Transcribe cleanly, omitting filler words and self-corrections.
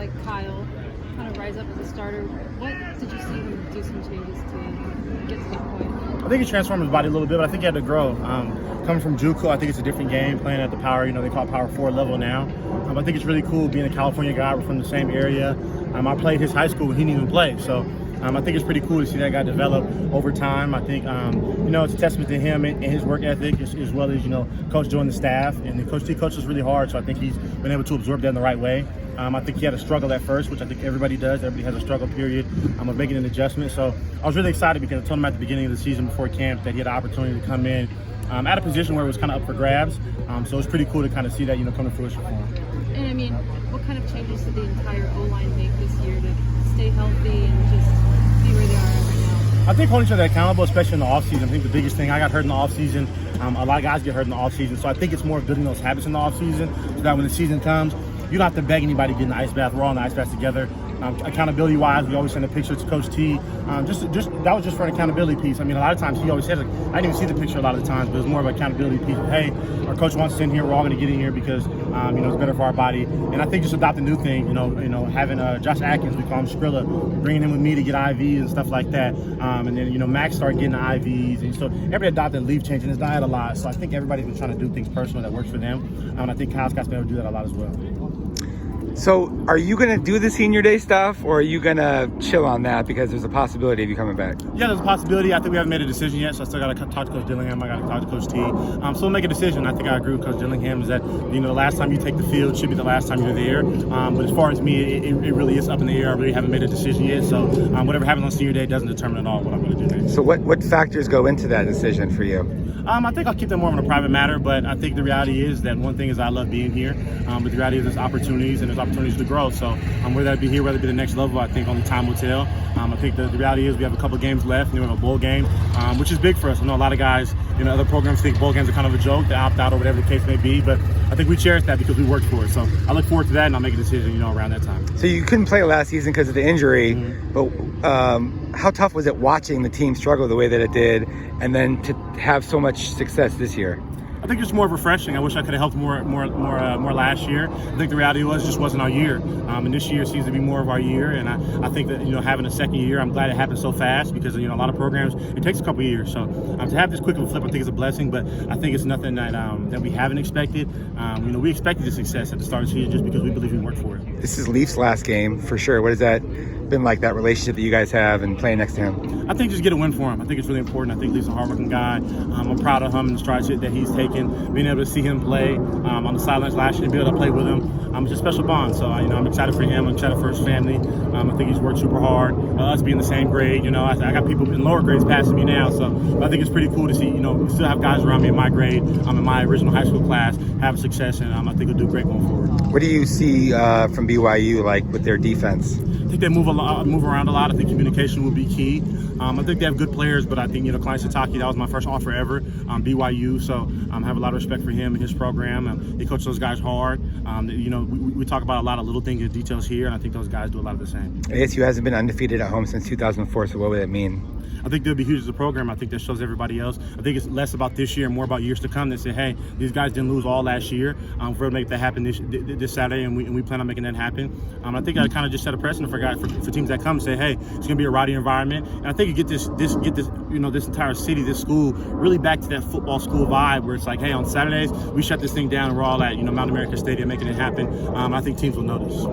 like Kyle kind of rise up as a starter. What did you see him do some changes to get to that point? I think he transformed his body a little bit, but I think he had to grow. Coming from JUCO, I think it's a different game. Playing at the power, they call it power 4 level now. I think it's really cool being a California guy. We're from the same area. I played his high school when he didn't even play, so I think it's pretty cool to see that guy develop over time. I think it's a testament to him and his work ethic, as well as Coach Joe and the staff. And Coach T coaches really hard, so I think he's been able to absorb that in the right way. I think he had a struggle at first, which I think everybody does. Everybody has a struggle period of making an adjustment. So I was really excited because I told him at the beginning of the season before camp that he had an opportunity to come in at a position where it was kind of up for grabs. So it's pretty cool to kind of see that come to fruition for him. And I mean, what kind of changes did the entire O-line make this year to stay healthy and just be where they are right now? I think holding each other accountable, especially in the offseason. I think the biggest thing, I got hurt in the offseason. A lot of guys get hurt in the offseason. So I think it's more of building those habits in the offseason so that when the season comes, you don't have to beg anybody to get in the ice bath. We're all in the ice bath together. Accountability-wise, we always send a picture to Coach T. That was just for an accountability piece. I mean, a lot of times he always says, I didn't even see the picture a lot of the times, but it was more of an accountability piece. Hey, our coach wants us in here. We're all going to get in here because it's better for our body. And I think just adopt a new thing. Having Josh Atkins, we call him Skrilla, bringing him with me to get IVs and stuff like that. And then Max started getting the IVs, and so everybody adopted leaf changing his diet a lot. So I think everybody's been trying to do things personal that works for them. And I think Kyle Scott's been able to do that a lot as well. So are you going to do the senior day stuff, or are you going to chill on that because there's a possibility of you coming back? Yeah, there's a possibility. I think we haven't made a decision yet, so I still got to talk to Coach Dillingham. I got to talk to Coach T. So we'll make a decision. I think I agree with Coach Dillingham is that, the last time you take the field should be the last time you're there. But as far as me, it really is up in the air. I really haven't made a decision yet. So whatever happens on senior day doesn't determine at all what I'm going to do next. So what factors go into that decision for you? I think I'll keep that more of a private matter, but I think the reality is that one thing is I love being here, but the reality is there's opportunities and there's opportunities to grow. So whether that be here, whether it be the next level, I think only time will tell. I think the reality is we have a couple of games left, and we have a bowl game, which is big for us. I know a lot of guys in other programs think bowl games are kind of a joke, they opt out or whatever the case may be, but I think we cherish that because we worked for it. So I look forward to that, and I'll make a decision, around that time. So you couldn't play last season because of the injury, but how tough was it watching the team struggle the way that it did, and then to have so much success this year? I think it's more refreshing. I wish I could have helped more last year. I think the reality was it just wasn't our year. And this year seems to be more of our year. And I think that, having a second year, I'm glad it happened so fast because, a lot of programs, it takes a couple of years. So to have this quick of a flip, I think is a blessing, but I think it's nothing that we haven't expected. We expected the success at the start of the season just because we believe we worked for it. This is Leaf's last game for sure. What has that been like, that relationship that you guys have and playing next to him? I think just get a win for him. I think it's really important. I think Leaf's a hardworking guy. I'm proud of him and the strides that he's taken. Being able to see him play on the sidelines last year and be able to play with him, it's a special bond. So I'm excited for him. I'm excited for his family. I think he's worked super hard. Us being the same grade, I got people in lower grades passing me now. So I think it's pretty cool to see. We still have guys around me in my grade. I'm in my original high school class, have success, and I think we'll do great going forward. What do you see from BYU like with their defense? I think they move around a lot. I think communication will be key. I think they have good players, but I think Klein Sataki, that was my first offer ever, BYU. So I have a lot of respect for him and his program. He coaches those guys hard. We talk about a lot of little things and details here, and I think those guys do a lot of the same. ASU hasn't been undefeated at home since 2004. So what would that mean? I think they'll be huge as a program. I think that shows everybody else. I think it's less about this year and more about years to come. They say, hey, these guys didn't lose all last year. We're going to make that happen this Saturday, and we plan on making that happen. I think I kind of just set a precedent for teams that come and say, hey, it's going to be a rowdy environment. And I think you get this entire city, this school, really back to that football school vibe where it's like, hey, on Saturdays, we shut this thing down and we're all at Mount America Stadium making it happen. I think teams will notice.